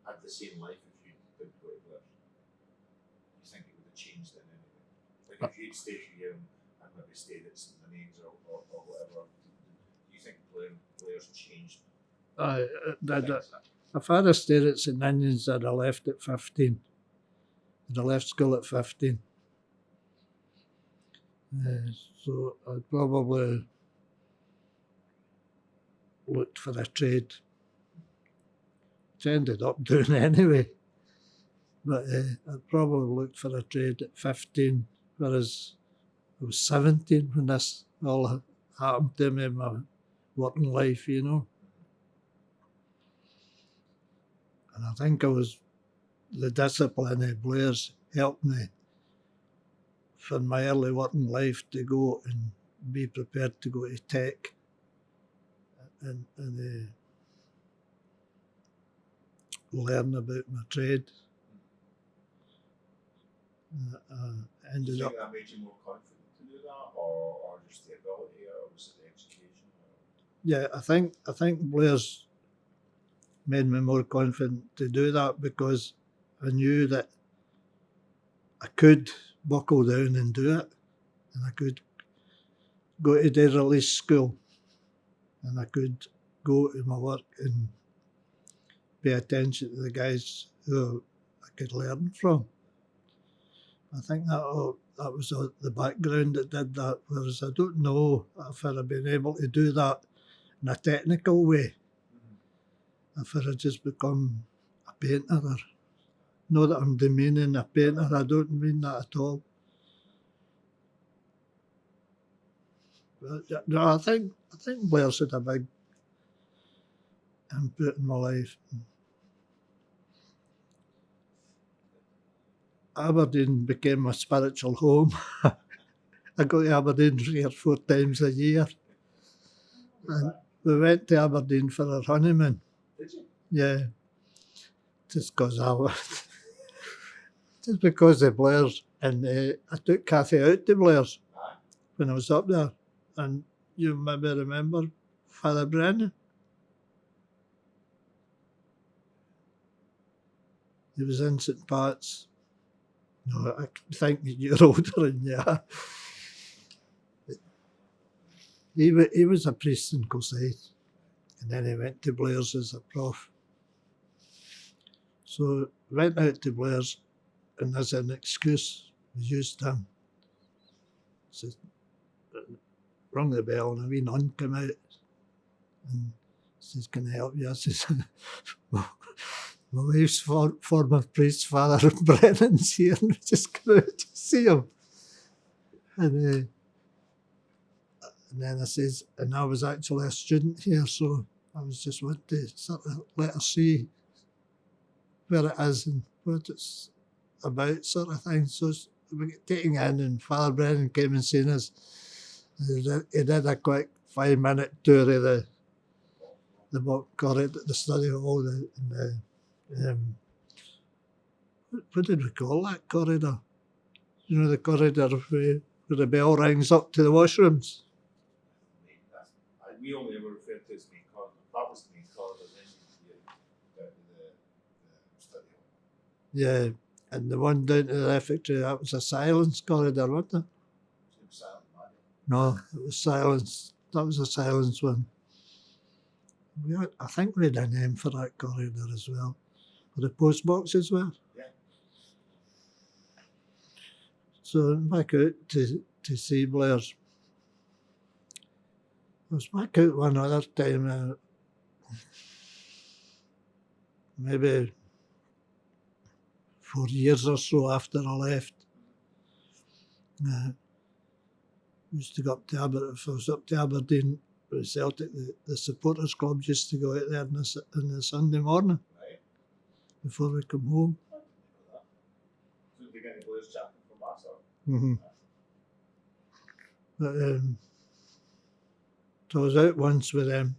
had the same life if you didn't go to Blairs? Do you think it would have changed in any way? Like if you'd stayed here and maybe stayed at seminaries or whatever, do you think Blairs changed? If I'd have stayed at St Ninians, I'd have left at 15. I'd have left school at 15. So I'd probably looked for a trade, which I ended up doing anyway. But I'd probably looked for a trade at 15, whereas I was 17 when this all happened to me in my working life, you know. And I think the discipline of Blairs helped me for my early working life to go and be prepared to go to tech and learn about my trade. Do you think that made you more confident to do that, or just the ability, or was it the education? Yeah, I think Blairs made me more confident to do that because I knew that I could buckle down and do it, and I could go to day release school, and I could go to my work and pay attention to the guys who I could learn from. I think that was the background that did that, whereas I don't know if I'd have been able to do that in a technical way, if I'd have just become a painter. Or, not that I'm demeaning a painter, I don't mean that at all. But, no, I think Blairs had a big input in my life. Aberdeen became my spiritual home. I go to Aberdeen 3 or 4 times a year. And we went to Aberdeen for our honeymoon. Did you? Yeah. Just because of Blairs. And I took Cathy out to Blairs when I was up there. And you maybe remember Father Brennan? He was in St Pat's. No, I think you're older than you are. He was a priest in Kilsyth, and then he went to Blairs as a prof. So went out to Blairs, and as an excuse, we used him. So rung the bell, and a wee nun came out, and says, "Can I help you?" I says, "My wife's former priest, Father Brennan's here, and we just come out to see him." And then I says, and I was actually a student here, so I was just wanting to sort of let her see where it is and what it's about, sort of thing. So we get taken in, and Father Brennan came and seen us. He did a quick 5-minute tour of the corridor, the study hall, what did we call that corridor? You know, the corridor where the bell rings up to the washrooms. We only ever referred to as main corridor. That was the main corridor, then you down to the study hall. Yeah, and the one down to the refectory, that was a silence corridor, wasn't it? It was silent, man. No, it was silence. That was a silence one. I think we had a name for that corridor as well. Where the post boxes were. Yeah. So back out to see Blairs. I was back out one other time, maybe 4 years or so after I left. Used to go up to Aberdeen. If I was up to Aberdeen with Celtic, the supporters club used to go out there on the Sunday morning, Right. before we come home. So they get the Blairs chatting from us, or? Mm-hmm. But, so I was out once with them,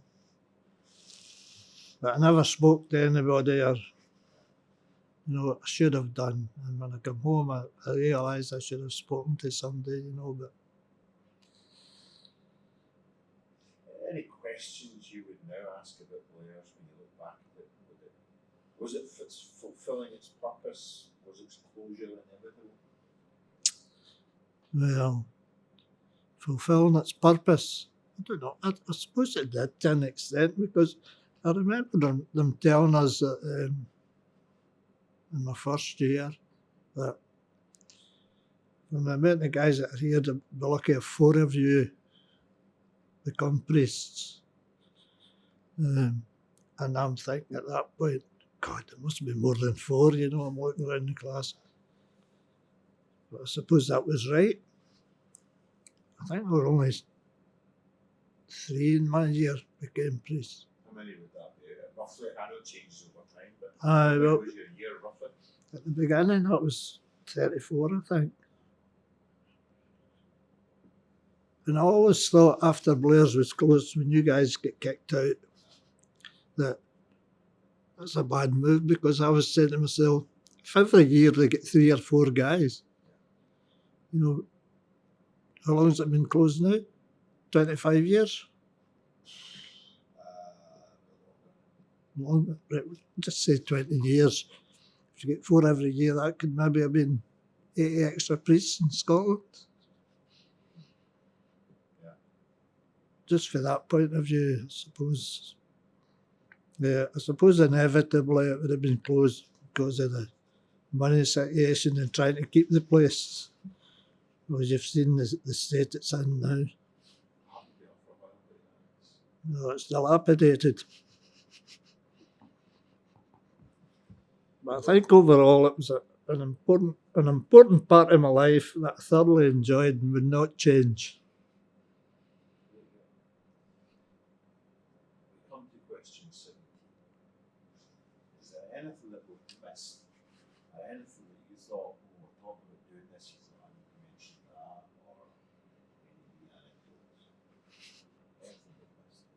but I never spoke to anybody or you know, I should have done. And when I come home, I realised I should have spoken to somebody, you know, but Any questions you would now ask about Blairs when you look back at it? Was it fulfilling its purpose? Was its closure inevitable? well, fulfilling its purpose. I don't know. I suppose it did to an extent, because I remember them telling us that in my first year that when I met the guys that are here, they'll be lucky if 4 of you become priests. And I'm thinking at that point, God, there must be more than 4, you know, I'm looking around the class. But I suppose that was right. I think there were only 3 in my year became priests. How many would that be? Roughly, I know it changes over time, but Well, what was your year roughly? at the beginning, that was 34, I think. And I always thought after Blairs was closed, when you guys get kicked out, that that's a bad move, because I was saying to myself, if every year they get 3 or 4 guys, you know, how long has it been closed now? 25 years? Longer. Right, just say 20 years. If you get 4 every year, that could maybe have been 80 extra priests in Scotland. Yeah. Just for that point of view, I suppose. Yeah, I suppose inevitably it would have been closed because of the money situation and trying to keep the place. Because you've seen the state it's in now. No, it's dilapidated. But I think overall it was an important part of my life that I thoroughly enjoyed and would not change. We come to question 7. Is there anything that we've missed? Or anything that you thought, when we're talking about doing this, you thought I need to mention that, or any anecdotes? Anything we've missed?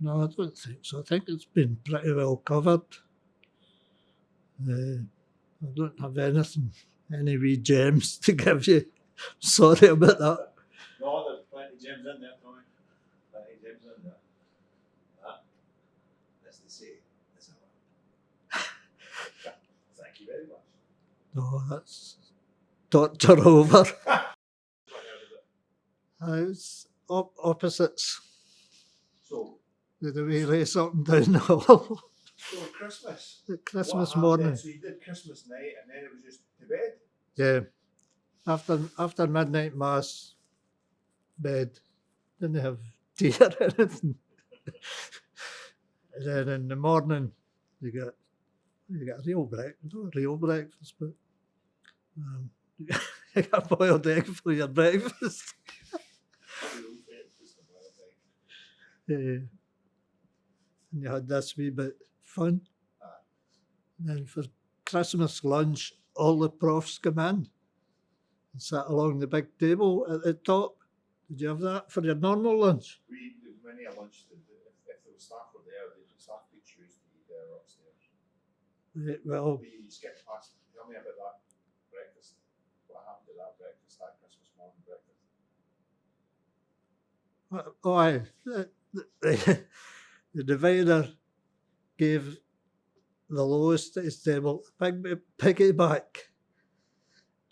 No, I don't think so. I think it's been pretty well covered. I don't have any wee gems to give you. Sorry about that. No, there's plenty of gems in there, Tommy. Plenty of gems in there. That, as they say, is a lot. Thank you very much. No, that's torture over. It's opposites. So, The way race up and down the hall. so Christmas. The Christmas What happened morning. then? So you did Christmas night and then it was just to bed? Yeah. After midnight mass, bed. Didn't have tea or anything. And then in the morning you get a real breakfast. Not a real breakfast, but you got a boiled egg for your breakfast. Yeah. And you had this wee bit fun. And then for Christmas lunch, all the profs come in and sat along the big table at the top. Did you have that for your normal lunch? There was many a lunch that if the staff were there, the staff could choose to eat there or upstairs. Well, You skipped past. Tell me about that breakfast. What happened to that breakfast, that Christmas morning breakfast? the divider gave the lowest at his table a big piggyback.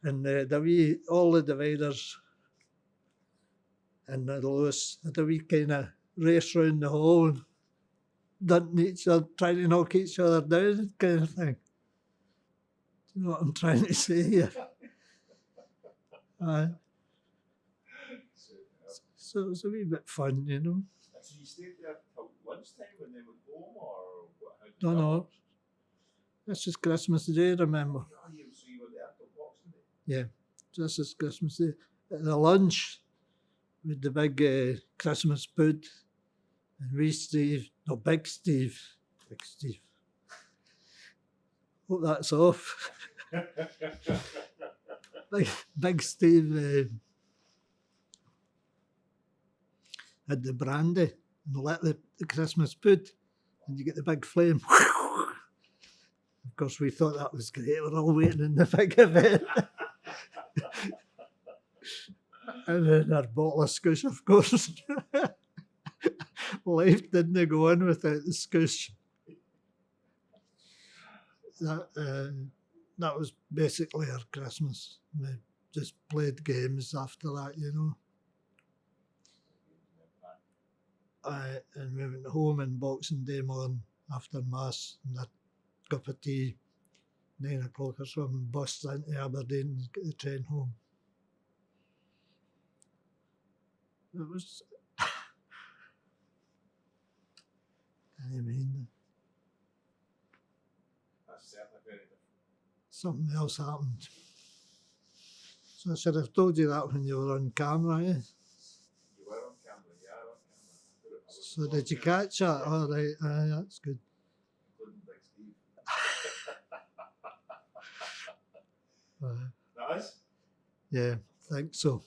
And all the dividers and the lowest had a wee kind of race round the hall and dunting each other, trying to knock each other down, kind of thing. Do you know what I'm trying to say here? So it was a wee bit fun, you know. So you stayed there till lunchtime when they went home, or what? No. This is Christmas Day, remember? So you were there till Boxing Day? Yeah, this is Christmas Day. At the lunch, with the big Christmas pud, and Big Steve. Hope that's off. Big Steve had the brandy and lit the Christmas pud, and you get the big flame. Of course, we thought that was great. We're all waiting in the big event. And then our bottle of scoosh, of course. Life didn't go on without the scoosh. That was basically our Christmas. We just played games after that, you know. And we went home on Boxing Day morning after Mass and a cup of tea, 9 o'clock or something, bus into Aberdeen and get the train home. It was, I mean, That's certainly very different. something else happened. So I should have told you that when you were on camera, eh? You were on camera, you are on camera. I was So on did you camera, catch that? All right, that's good. including Big Steve. Uh, That is? yeah, think so.